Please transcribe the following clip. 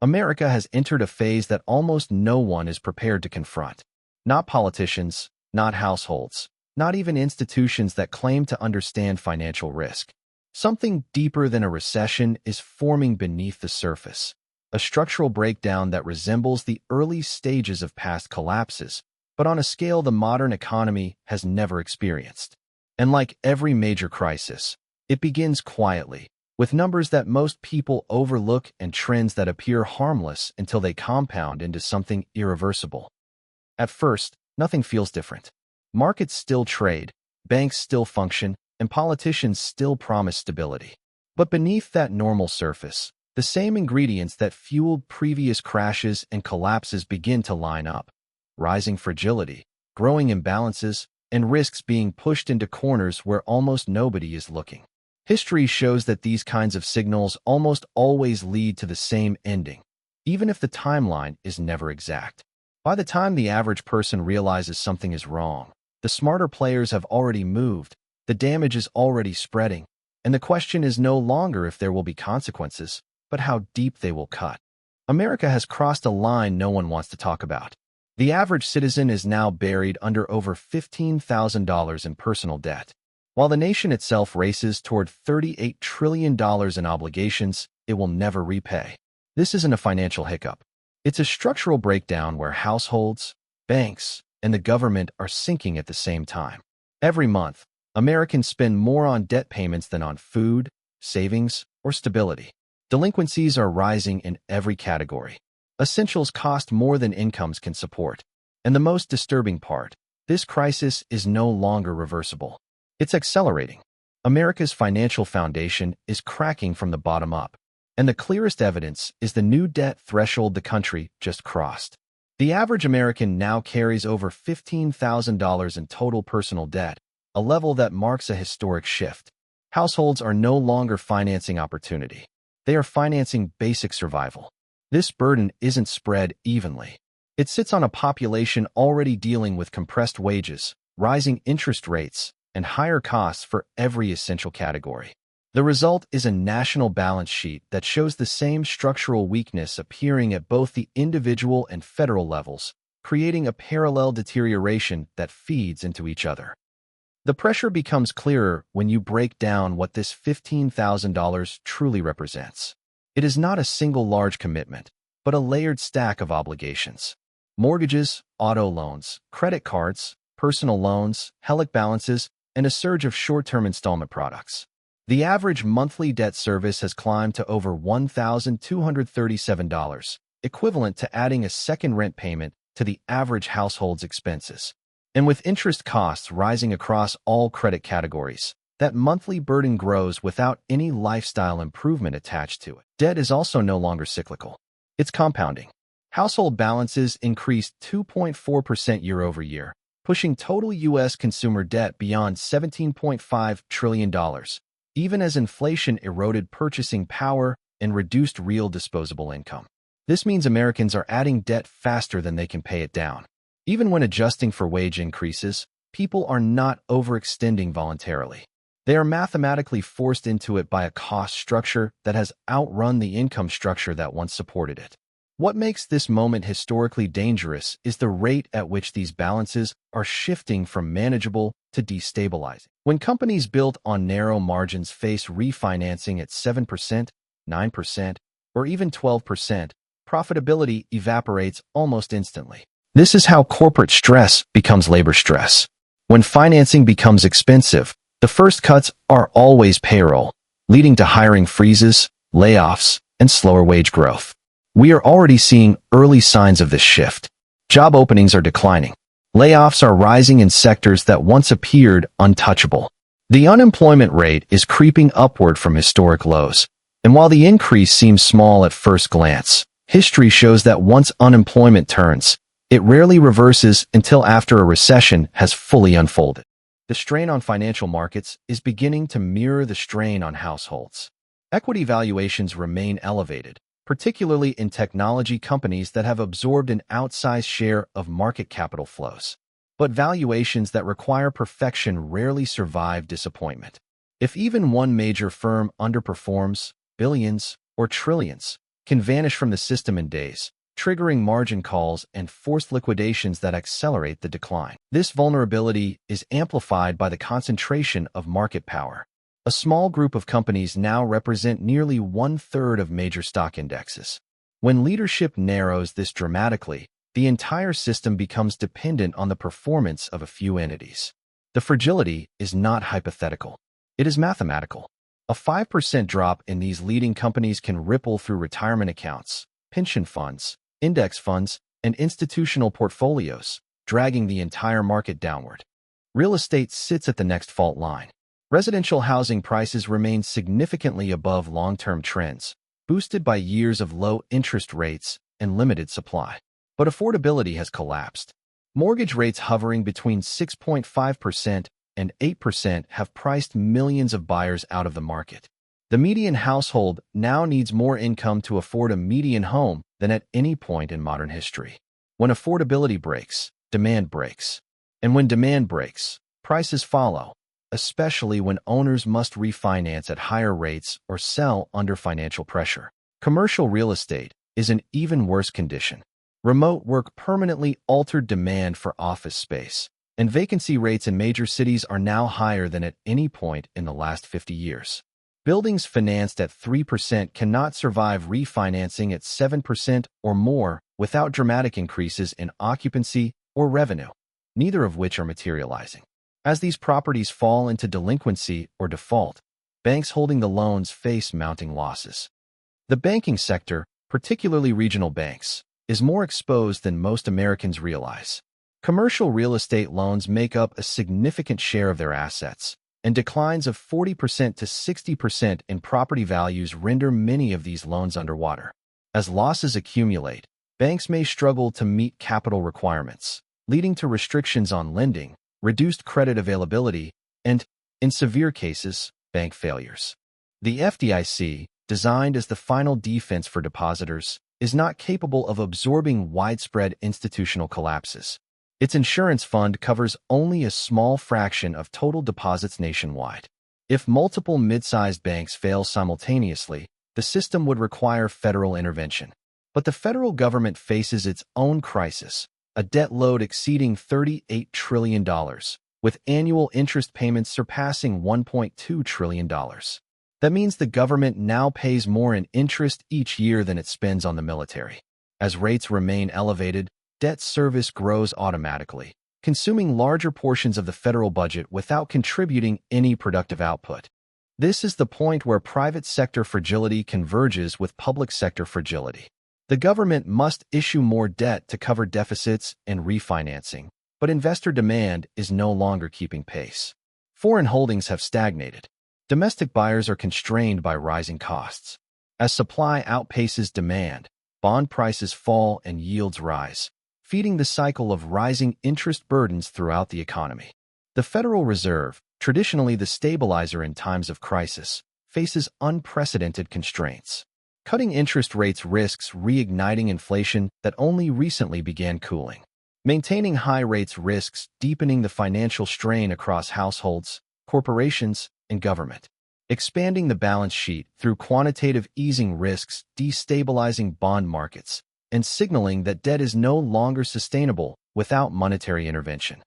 America has entered a phase that almost no one is prepared to confront. Not politicians, not households, not even institutions that claim to understand financial risk. Something deeper than a recession is forming beneath the surface. A structural breakdown that resembles the early stages of past collapses, but on a scale the modern economy has never experienced. And like every major crisis, it begins quietly, with numbers that most people overlook and trends that appear harmless until they compound into something irreversible. At first, nothing feels different. Markets still trade, banks still function, and politicians still promise stability. But beneath that normal surface, the same ingredients that fueled previous crashes and collapses begin to line up. Rising fragility, growing imbalances, and risks being pushed into corners where almost nobody is looking. History shows that these kinds of signals almost always lead to the same ending, even if the timeline is never exact. By the time the average person realizes something is wrong, the smarter players have already moved, the damage is already spreading, and the question is no longer if there will be consequences, but how deep they will cut. America has crossed a line no one wants to talk about. The average citizen is now buried under over $15,000 in personal debt. While the nation itself races toward $38 trillion in obligations it will never repay. This isn't a financial hiccup. It's a structural breakdown where households, banks, and the government are sinking at the same time. Every month, Americans spend more on debt payments than on food, savings, or stability. Delinquencies are rising in every category. Essentials cost more than incomes can support. And the most disturbing part, this crisis is no longer reversible. It's accelerating. America's financial foundation is cracking from the bottom up. And the clearest evidence is the new debt threshold the country just crossed. The average American now carries over $15,000 in total personal debt, a level that marks a historic shift. Households are no longer financing opportunity. They are financing basic survival. This burden isn't spread evenly. It sits on a population already dealing with compressed wages, rising interest rates, and higher costs for every essential category. The result is a national balance sheet that shows the same structural weakness appearing at both the individual and federal levels, creating a parallel deterioration that feeds into each other. The pressure becomes clearer when you break down what this $15,000 truly represents. It is not a single large commitment, but a layered stack of obligations. Mortgages, auto loans, credit cards, personal loans, HELOC balances, and a surge of short-term installment products. The average monthly debt service has climbed to over $1,237, equivalent to adding a second rent payment to the average household's expenses. And with interest costs rising across all credit categories, that monthly burden grows without any lifestyle improvement attached to it. Debt is also no longer cyclical. It's compounding. Household balances increased 2.4% year over year, pushing total U.S. consumer debt beyond $17.5 trillion, even as inflation eroded purchasing power and reduced real disposable income. This means Americans are adding debt faster than they can pay it down. Even when adjusting for wage increases, people are not overextending voluntarily. They are mathematically forced into it by a cost structure that has outrun the income structure that once supported it. What makes this moment historically dangerous is the rate at which these balances are shifting from manageable to destabilizing. When companies built on narrow margins face refinancing at 7%, 9%, or even 12%, profitability evaporates almost instantly. This is how corporate stress becomes labor stress. When financing becomes expensive, the first cuts are always payroll, leading to hiring freezes, layoffs, and slower wage growth. We are already seeing early signs of this shift. Job openings are declining. Layoffs are rising in sectors that once appeared untouchable. The unemployment rate is creeping upward from historic lows. And while the increase seems small at first glance, history shows that once unemployment turns, it rarely reverses until after a recession has fully unfolded. The strain on financial markets is beginning to mirror the strain on households. Equity valuations remain elevated, particularly in technology companies that have absorbed an outsized share of market capital flows. But valuations that require perfection rarely survive disappointment. If even one major firm underperforms, billions or trillions can vanish from the system in days, triggering margin calls and forced liquidations that accelerate the decline. This vulnerability is amplified by the concentration of market power. A small group of companies now represent nearly one-third of major stock indexes. When leadership narrows this dramatically, the entire system becomes dependent on the performance of a few entities. The fragility is not hypothetical. It is mathematical. A 5% drop in these leading companies can ripple through retirement accounts, pension funds, index funds, and institutional portfolios, dragging the entire market downward. Real estate sits at the next fault line. Residential housing prices remain significantly above long-term trends, boosted by years of low interest rates and limited supply. But affordability has collapsed. Mortgage rates hovering between 6.5% and 8% have priced millions of buyers out of the market. The median household now needs more income to afford a median home than at any point in modern history. When affordability breaks, demand breaks. And when demand breaks, prices follow, especially when owners must refinance at higher rates or sell under financial pressure. Commercial real estate is in even worse condition. Remote work permanently altered demand for office space, and vacancy rates in major cities are now higher than at any point in the last 50 years. Buildings financed at 3% cannot survive refinancing at 7% or more without dramatic increases in occupancy or revenue, neither of which are materializing. As these properties fall into delinquency or default, banks holding the loans face mounting losses. The banking sector, particularly regional banks, is more exposed than most Americans realize. Commercial real estate loans make up a significant share of their assets, and declines of 40% to 60% in property values render many of these loans underwater. As losses accumulate, banks may struggle to meet capital requirements, leading to restrictions on lending, reduced credit availability, and, in severe cases, bank failures. The FDIC, designed as the final defense for depositors, is not capable of absorbing widespread institutional collapses. Its insurance fund covers only a small fraction of total deposits nationwide. If multiple mid-sized banks fail simultaneously, the system would require federal intervention. But the federal government faces its own crisis, a debt load exceeding $38 trillion, with annual interest payments surpassing $1.2 trillion. That means the government now pays more in interest each year than it spends on the military. As rates remain elevated, debt service grows automatically, consuming larger portions of the federal budget without contributing any productive output. This is the point where private sector fragility converges with public sector fragility. The government must issue more debt to cover deficits and refinancing, but investor demand is no longer keeping pace. Foreign holdings have stagnated. Domestic buyers are constrained by rising costs. As supply outpaces demand, bond prices fall and yields rise, feeding the cycle of rising interest burdens throughout the economy. The Federal Reserve, traditionally the stabilizer in times of crisis, faces unprecedented constraints. Cutting interest rates risks reigniting inflation that only recently began cooling. Maintaining high rates risks deepening the financial strain across households, corporations, and government. Expanding the balance sheet through quantitative easing risks destabilizing bond markets and signaling that debt is no longer sustainable without monetary intervention.